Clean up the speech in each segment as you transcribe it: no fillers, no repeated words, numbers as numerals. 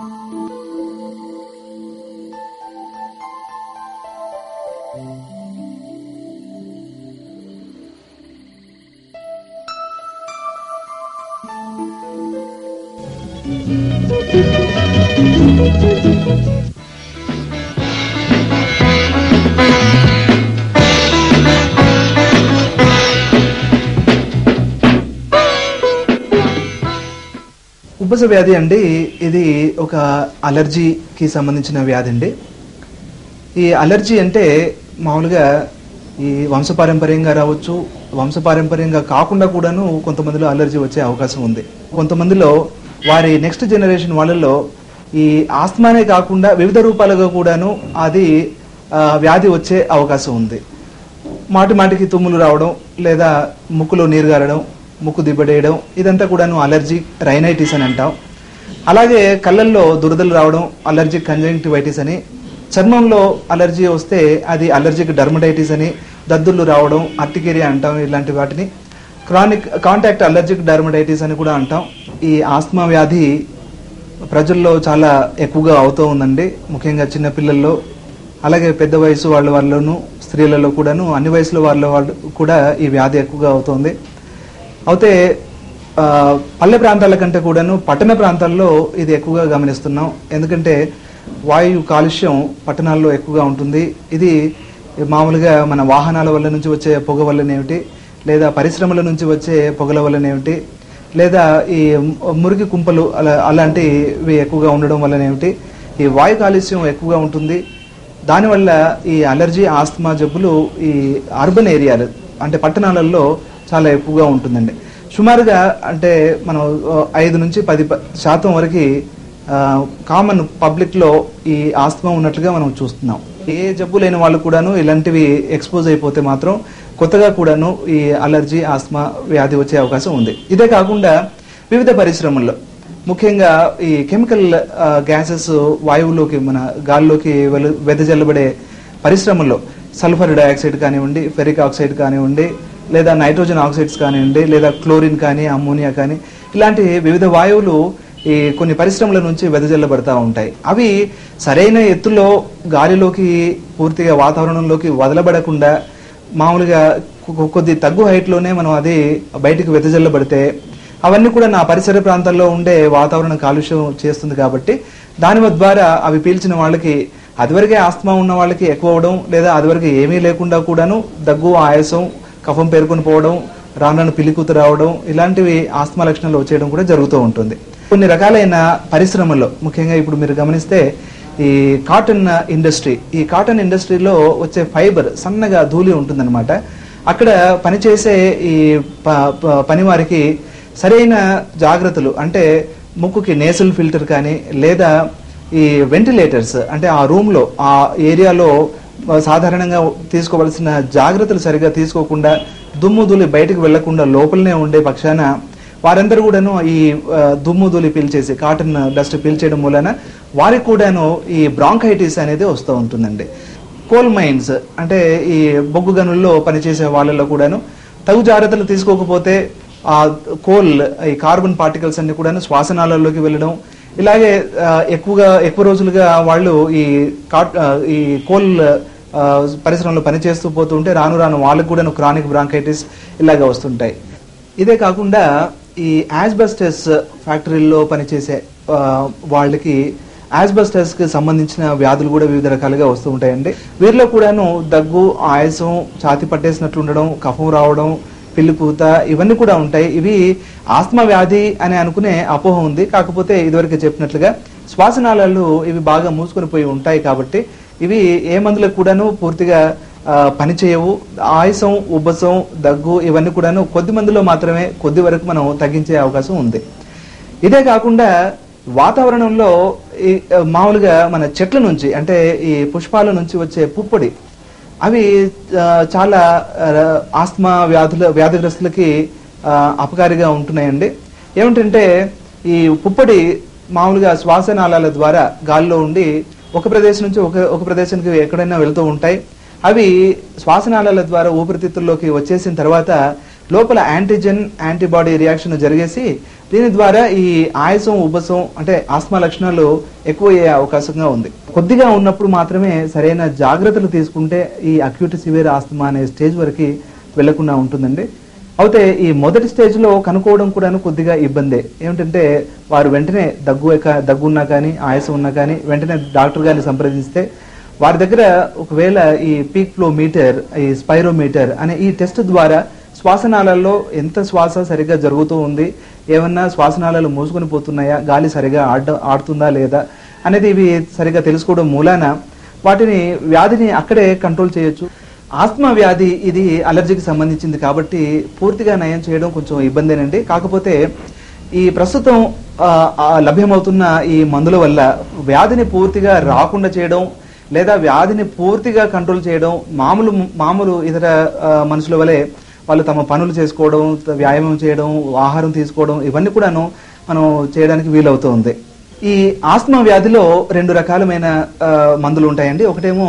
ఉబ్బస వ్యాధి అండి, ఇది ఒక అలర్జీకి సంబంధించిన వ్యాధి అండి. ఈ అలర్జీ అంటే మామూలుగా ఈ వంశపారంపర్యంగా రావచ్చు, వంశపారంపర్యంగా కాకుండా కూడాను కొంతమందిలో అలర్జీ వచ్చే అవకాశం ఉంది. కొంతమందిలో వారి నెక్స్ట్ జనరేషన్ వాళ్ళలో ఈ ఆస్మానే కాకుండా వివిధ రూపాలుగా కూడాను అది వ్యాధి వచ్చే అవకాశం ఉంది. మాటి మాటికి తుమ్ములు రావడం, లేదా ముక్కులో నీరు గారడం, ముక్కు దిబ్బడేయడం, ఇదంతా కూడాను అలర్జీ రైనైటిస్ అని అంటాం. అలాగే కళ్ళల్లో దురదలు రావడం అలర్జిక్ కంజంక్టివైటిస్ అని, చర్మంలో అలర్జీ వస్తే అది అలర్జిక్ డర్మటైటిస్ అని, దద్దుర్లు రావడం అర్టికేరియా అంటాం. ఇలాంటి వాటిని క్రానిక్ కాంటాక్ట్ అలర్జిక్ డర్మటైటిస్ అని కూడా అంటాం. ఈ ఆస్మా వ్యాధి ప్రజల్లో చాలా ఎక్కువగా అవుతూ ఉందండి, ముఖ్యంగా చిన్నపిల్లల్లో, అలాగే పెద్ద వయసు వాళ్ళలోనూ, స్త్రీలలో కూడాను, అన్ని వయసుల వాళ్ళు కూడా ఈ వ్యాధి ఎక్కువగా అవుతుంది. అయితే పల్లె ప్రాంతాల కంటే కూడాను పట్టణ ప్రాంతాల్లో ఇది ఎక్కువగా గమనిస్తున్నాం. ఎందుకంటే వాయు కాలుష్యం పట్టణాల్లో ఎక్కువగా ఉంటుంది. ఇది మామూలుగా మన వాహనాల వల్ల నుంచి వచ్చే పొగ వల్లనేమిటి, లేదా పరిశ్రమల నుంచి వచ్చే పొగల వల్లనేమిటి, లేదా ఈ మురికి కుంపలు అలాంటివి ఎక్కువగా ఉండడం వల్లనేమిటి, ఈ వాయు కాలుష్యం ఎక్కువగా ఉంటుంది. దానివల్ల ఈ అలర్జీ ఆస్తమా జబ్బులు ఈ అర్బన్ ఏరియాలు అంటే పట్టణాలలో చాలా ఎక్కువగా ఉంటుందండి. సుమారుగా అంటే మనం 5 నుంచి 10% వరకు కామన్ పబ్లిక్లో ఈ ఆస్తమా ఉన్నట్లుగా మనం చూస్తున్నాం. ఏ జబ్బు లేని వాళ్ళు కూడాను ఇలాంటివి ఎక్స్పోజ్ అయిపోతే మాత్రం కొత్తగా కూడాను ఈ అలర్జీ ఆస్తమా వ్యాధి వచ్చే అవకాశం ఉంది. ఇదే కాకుండా వివిధ పరిశ్రమల్లో, ముఖ్యంగా ఈ కెమికల్ గ్యాసెస్ వాయువులోకి, మన గాల్లోకి వెదజల్లబడే పరిశ్రమల్లో సల్ఫర్ డయాక్సైడ్ కానివ్వండి, ఫెరిక్ ఆక్సైడ్ కానివ్వండి, లేదా నైట్రోజన్ ఆక్సైడ్స్ కానివ్వండి, లేదా క్లోరిన్ కానీ, అమ్మోనియా కానీ, ఇలాంటి వివిధ వాయువులు ఈ కొన్ని పరిశ్రమల నుంచి వెదజల్లబడతా ఉంటాయి. అవి సరైన ఎత్తులో గాలిలోకి, పూర్తిగా వాతావరణంలోకి వదలబడకుండా మామూలుగా కొద్ది తగ్గు హైట్లోనే మనం అది బయటికి వెదజల్లబడితే అవన్నీ కూడా నా పరిసర ప్రాంతాల్లో ఉండే వాతావరణ కాలుష్యం చేస్తుంది. కాబట్టి దాని ద్వారా అవి పీల్చిన వాళ్ళకి, అదివరకే ఆస్తమా ఉన్న వాళ్ళకి ఎక్కువ అవడం, లేదా అదివరకు ఏమీ లేకుండా కూడాను దగ్గు, ఆయాసం, కఫం పేరుకొని పోవడం, రాను పిలికూత రావడం, ఇలాంటివి ఆస్తమా లక్షణాలు వచ్చేయడం కూడా జరుగుతూ ఉంటుంది. కొన్ని రకాలైన పరిశ్రమల్లో, ముఖ్యంగా ఇప్పుడు మీరు గమనిస్తే ఈ కాటన్ ఇండస్ట్రీ, ఈ కాటన్ ఇండస్ట్రీలో వచ్చే ఫైబర్ సన్నగా ధూళి ఉంటుందన్నమాట. అక్కడ పనిచేసే ఈ పనివారికి సరైన జాగ్రత్తలు అంటే ముక్కుకి నేసల్ ఫిల్టర్ కానీ, లేదా ఈ వెంటిలేటర్స్ అంటే ఆ రూమ్లో, ఆ ఏరియాలో సాధారణంగా తీసుకోవాల్సిన జాగ్రత్తలు సరిగా తీసుకోకుండా, దుమ్ము ధూళి బయటకు వెళ్లకుండా లోపలనే ఉండే పక్షాన వారందరూ కూడాను ఈ దుమ్ము ధూళి పీల్చేసి, కాటన్ డస్ట్ పీల్చేయడం మూలన వారికి కూడాను ఈ బ్రాంకైటిస్ అనేది వస్తూ ఉంటుందండి. కోల్ మైన్స్ అంటే ఈ బొగ్గు గనుల్లో పనిచేసే వాళ్ళలో కూడాను తగు జాగ్రత్తలు తీసుకోకపోతే ఆ కోల్, ఈ కార్బన్ పార్టికల్స్ అన్ని కూడాను శ్వాసనాళాల్లోకి వెళ్ళడం, ఇలాగే ఎక్కువ రోజులుగా వాళ్ళు ఈ కోల్ పరిశ్రమలో పనిచేస్తూ పోతూ ఉంటే రాను రాను వాళ్ళకు కూడా క్రానిక్ బ్రాంకైటిస్ ఇలాగా వస్తుంటాయి. ఇదే కాకుండా ఈ యాస్బెస్టస్ ఫ్యాక్టరీల్లో పనిచేసే వాళ్ళకి యాస్బెస్టస్ కి సంబంధించిన వ్యాధులు కూడా వివిధ రకాలుగా వస్తూ ఉంటాయండి. వీరిలో కూడాను దగ్గు, ఆయాసం, ఛాతి పట్టేసినట్లు ఉండడం, కఫం రావడం, పిల్లిపూత, ఇవన్నీ కూడా ఉంటాయి. ఇవి ఆస్తమా వ్యాధి అని అనుకునే అపోహ ఉంది. కాకపోతే ఇదివరకు చెప్పినట్లుగా శ్వాసనాళాలు ఇవి బాగా మూసుకొని పోయి ఉంటాయి. కాబట్టి ఇవి ఏ మందులకు కూడాను పూర్తిగా పనిచేయవు. ఆయాసం, ఉబ్బసం, దగ్గు ఇవన్నీ కూడాను కొద్ది మందిలో మాత్రమే కొద్ది వరకు మనం తగ్గించే అవకాశం ఉంది. ఇదే కాకుండా వాతావరణంలో మామూలుగా మన చెట్ల నుంచి అంటే ఈ పుష్పాల నుంచి వచ్చే పుప్పొడి, అవి చాలా ఆస్తమా వ్యాధిగ్రస్తులకి అపకారిగా ఉంటున్నాయండి. ఏమిటంటే ఈ పుప్పొడి మామూలుగా శ్వాసనాళాల ద్వారా గాలిలో ఉండి ఒక ప్రదేశం నుంచి ఒక ప్రదేశానికి ఎక్కడైనా వెళ్తూ ఉంటాయి. అవి శ్వాసనాళాల ద్వారా ఊపిరితిత్తుల్లోకి వచ్చేసిన తర్వాత లోపల యాంటీజెన్ యాంటీబాడీ రియాక్షన్ జరిగేసి దీని ద్వారా ఈ ఆయాసం ఉబ్బసం అంటే ఆస్మా లక్షణాలు ఎక్కువ అయ్యే అవకాశంగా ఉంది. కొద్దిగా ఉన్నప్పుడు మాత్రమే సరైన జాగ్రత్తలు తీసుకుంటే ఈ అక్యూట్ సివియర్ ఆస్తమా అనే స్టేజ్ వరకు వెళ్లకుండా ఉంటుందండి. అయితే ఈ మొదటి స్టేజ్ లో కనుక్కోవడం కూడా కొద్దిగా ఇబ్బందే. ఏమిటంటే వారు వెంటనే దగ్గున్నా కానీ ఆయాసం ఉన్నా కానీ వెంటనే డాక్టర్ గారిని సంప్రదిస్తే వారి దగ్గర ఒకవేళ ఈ పీక్ ఫ్లో మీటర్, ఈ స్పైరోమీటర్ అనే ఈ టెస్ట్ ద్వారా శ్వాసనాళాల్లో ఎంత శ్వాస సరిగ్గా జరుగుతూ ఉంది, ఏమన్నా శ్వాసనాళాలు మూసుకొని పోతున్నాయా, గాలి సరిగా ఆడుతుందా లేదా అనేది ఇవి సరిగా తెలుసుకోవడం మూలాన వ్యాధిని అక్కడే కంట్రోల్ చేయొచ్చు. ఆస్మా వ్యాధి ఇది అలర్జీకి సంబంధించింది కాబట్టి పూర్తిగా నయం చేయడం కొంచెం ఇబ్బందేనండి. కాకపోతే ఈ ప్రస్తుతం లభ్యమవుతున్న ఈ మందుల వల్ల వ్యాధిని పూర్తిగా రాకుండా చేయడం లేదా వ్యాధిని పూర్తిగా కంట్రోల్ చేయడం, మామూలు ఇతర మనుషుల వలె వాళ్ళు తమ పనులు చేసుకోవడం, వ్యాయామం చేయడం, ఆహారం తీసుకోవడం ఇవన్నీ కూడాను మనం చేయడానికి వీలవుతుంది. ఈ ఆస్మా వ్యాధిలో 2 రకాలమైన మందులు ఉంటాయండి. ఒకటేమో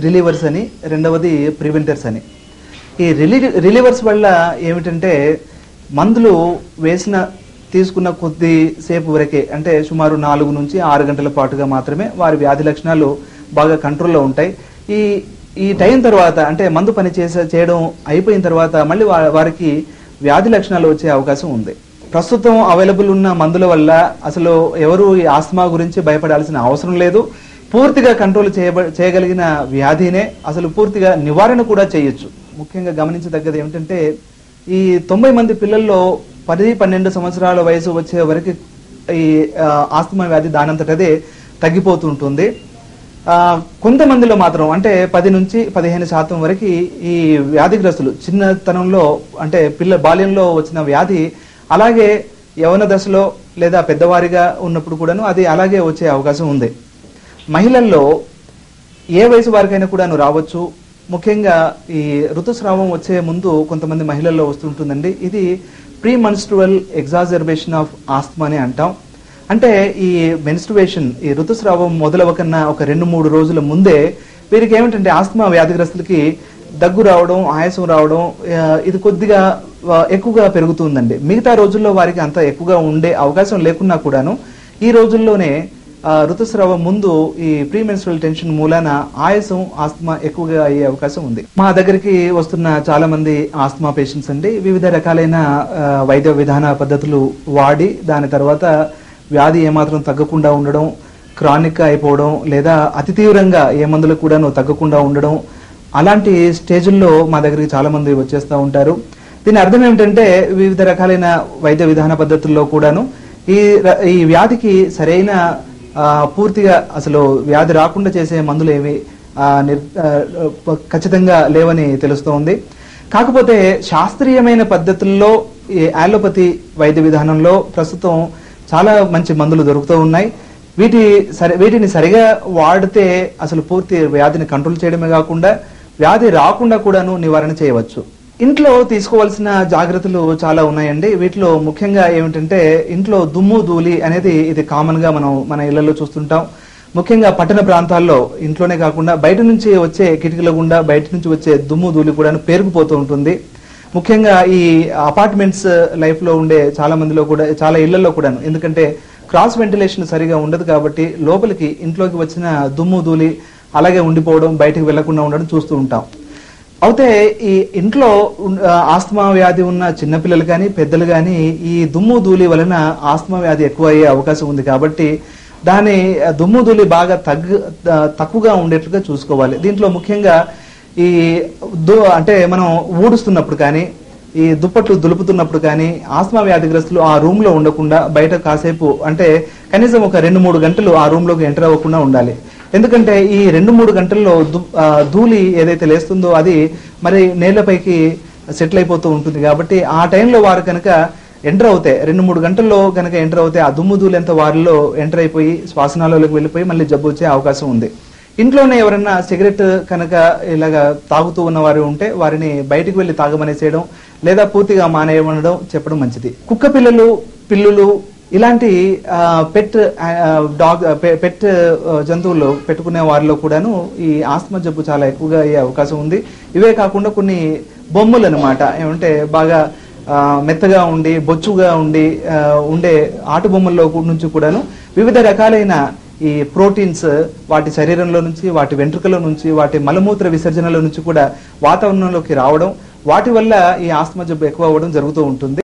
రిలీవర్స్ అని, రెండవది ప్రివెంటర్స్ అని. ఈ రిలీవర్స్ వల్ల ఏమిటంటే మందులు తీసుకున్న కొద్ది సేపు వరకే, అంటే సుమారు 4 నుంచి 6 గంటల పాటుగా మాత్రమే వారి వ్యాధి లక్షణాలు బాగా కంట్రోల్లో ఉంటాయి. ఈ టైం తర్వాత అంటే మందు పని చేయడం అయిపోయిన తర్వాత మళ్ళీ వారికి వ్యాధి లక్షణాలు వచ్చే అవకాశం ఉంది. ప్రస్తుతం అవైలబుల్ ఉన్న మందుల వల్ల అసలు ఎవరు ఈ ఆస్మా గురించి భయపడాల్సిన అవసరం లేదు. పూర్తిగా కంట్రోల్ చేయగలిగిన వ్యాధినే అసలు పూర్తిగా నివారణ కూడా చేయొచ్చు. ముఖ్యంగా గమనించదగ్గది ఏమిటంటే ఈ 90 మంది పిల్లల్లో 10-12 సంవత్సరాల వయసు వచ్చే వరకు ఈ ఆస్మా వ్యాధి దానంతటదే తగ్గిపోతుంటుంది. కొంతమందిలో మాత్రం అంటే 10 నుంచి 15% వరకు ఈ వ్యాధిగ్రస్తులు చిన్నతనంలో అంటే బాల్యంలో వచ్చిన వ్యాధి అలాగే యవన దశలో లేదా పెద్దవారిగా ఉన్నప్పుడు కూడాను అది అలాగే వచ్చే అవకాశం ఉంది. మహిళల్లో ఏ వయసు వారికైనా కూడాను రావచ్చు. ముఖ్యంగా ఈ ఋతుస్రావం వచ్చే ముందు కొంతమంది మహిళల్లో వస్తుంటుందండి. ఇది ప్రీ మెన్స్ట్రువల్ ఎగ్జాజర్బేషన్ ఆఫ్ ఆస్మా అని అంటాం. అంటే ఈ మెన్స్ట్రువేషన్, ఈ ఋతుస్రావం మొదలవకన్నా ఒక 2-3 రోజుల ముందే వీరికి ఏమిటంటే ఆస్మా వ్యాధిగ్రస్తులకి దగ్గు రావడం, ఆయాసం రావడం ఇది కొద్దిగా ఎక్కువగా పెరుగుతుందండి. మిగతా రోజుల్లో వారికి అంత ఎక్కువగా ఉండే అవకాశం లేకున్నా కూడాను ఈ రోజుల్లోనే ఋతుస్రావం ముందు ఈ ప్రీ మెన్స్ట్రువల్ టెన్షన్ మూలాన ఆయాసం, ఆస్తమా ఎక్కువగా అయ్యే అవకాశం ఉంది. మా దగ్గరికి వస్తున్న చాలా మంది ఆస్తమా పేషెంట్స్ అండి వివిధ రకాలైన వైద్య విధాన పద్ధతులు వాడి దాని తర్వాత వ్యాధి ఏమాత్రం తగ్గకుండా ఉండడం, క్రానిక్ అయిపోవడం లేదా అతి తీవ్రంగా ఏ మందులు కూడాను తగ్గకుండా ఉండడం, అలాంటి స్టేజుల్లో మా దగ్గరికి చాలా మంది వచ్చేస్తూ ఉంటారు. దీని అర్థం ఏమిటంటే వివిధ రకాలైన వైద్య విధాన పద్ధతుల్లో కూడాను ఈ వ్యాధికి సరైన పూర్తిగా అసలు వ్యాధి రాకుండా చేసే మందులు ఏవి ఖచ్చితంగా లేవని తెలుస్తోంది. కాకపోతే శాస్త్రీయమైన పద్ధతుల్లో ఈ అలోపతి వైద్య విధానంలో ప్రస్తుతం చాలా మంచి మందులు దొరుకుతూ ఉన్నాయి. వీటిని సరిగా వాడితే అసలు పూర్తి వ్యాధిని కంట్రోల్ చేయడమే కాకుండా వ్యాధి రాకుండా కూడాను నివారణ చేయవచ్చు. ఇంట్లో తీసుకోవాల్సిన జాగ్రత్తలు చాలా ఉన్నాయండి. వీటిలో ముఖ్యంగా ఏమిటంటే ఇంట్లో దుమ్ము ధూళి అనేది ఇది కామన్ గా మన ఇళ్లలో చూస్తుంటాం. ముఖ్యంగా పట్టణ ప్రాంతాల్లో ఇంట్లోనే కాకుండా బయట నుంచి వచ్చే కిటికీల గుండా బయట నుంచి వచ్చే దుమ్ము ధూళి కూడా పేరుకుపోతూ ఉంటుంది. ముఖ్యంగా ఈ అపార్ట్మెంట్స్ లైఫ్ లో ఉండే చాలా మందిలో కూడా చాలా ఇళ్లలో కూడాను, ఎందుకంటే క్రాస్ వెంటిలేషన్ సరిగా ఉండదు కాబట్టి లోపలికి ఇంట్లోకి వచ్చిన దుమ్ము ధూళి అలాగే ఉండిపోవడం, బయటకు వెళ్లకుండా ఉండడం చూస్తూ ఉంటాం. అయితే ఈ ఇంట్లో ఆస్తమా వ్యాధి ఉన్న చిన్నపిల్లలు కానీ పెద్దలు కానీ ఈ దుమ్ము ధూళి వలన ఆస్తమా వ్యాధి ఎక్కువ అయ్యే అవకాశం ఉంది కాబట్టి దాని దుమ్ము ధూళి బాగా తక్కువగా ఉండేట్లుగా చూసుకోవాలి. దీంట్లో ముఖ్యంగా ఈ అంటే మనం ఊడుస్తున్నప్పుడు కానీ ఈ దుప్పట్లు దులుపుతున్నప్పుడు కానీ ఆస్మా వ్యాధిగ్రస్తులు ఆ రూమ్ లో ఉండకుండా బయట కాసేపు అంటే కనీసం ఒక 2-3 గంటలు ఆ రూమ్ లోకి ఎంటర్ అవ్వకుండా ఉండాలి. ఎందుకంటే ఈ 2-3 గంటల్లో ధూళి ఏదైతే లేస్తుందో అది మరి నేలపైకి సెటిల్ అయిపోతూ ఉంటుంది కాబట్టి ఆ టైంలో వారు కనుక ఎంటర్ అవుతాయి, 2-3 గంటల్లో కనుక ఎంటర్ అవుతాయి, ఆ దుమ్ము ధూళి అంతా వారిలో ఎంటర్ అయిపోయి శ్వాసనాళాలకు వెళ్ళిపోయి మళ్ళీ జబ్బు వచ్చే అవకాశం ఉంది. ఇంట్లోనే ఎవరైనా సిగరెట్ కనుక ఇలాగా తాగుతూ ఉన్న వారు ఉంటే వారిని బయటికి వెళ్లి తాగమనేసేయడం లేదా పూర్తిగా మానేయమనడం చెప్పడం మంచిది. కుక్క పిల్లలు, పిల్లులు ఇలాంటి పెట్ జంతువులు పెట్టుకునే వారిలో కూడాను ఈ ఆస్తమా జబ్బు చాలా ఎక్కువగా అయ్యే అవకాశం ఉంది. ఇవే కాకుండా కొన్ని బొమ్మలు అనమాట. ఏమంటే బాగా మెత్తగా ఉండి బొచ్చుగా ఉండే ఆటు బొమ్మల్లో నుంచి కూడాను వివిధ రకాలైన ఈ ప్రోటీన్స్ వాటి శరీరంలో నుంచి, వాటి వెంట్రుకల నుంచి, వాటి మలమూత్ర విసర్జనల నుంచి కూడా వాతావరణంలోకి రావడం, వాటి వల్ల ఈ ఆస్తమా జబ్బు ఎక్కువ అవ్వడం జరుగుతూ ఉంటుంది.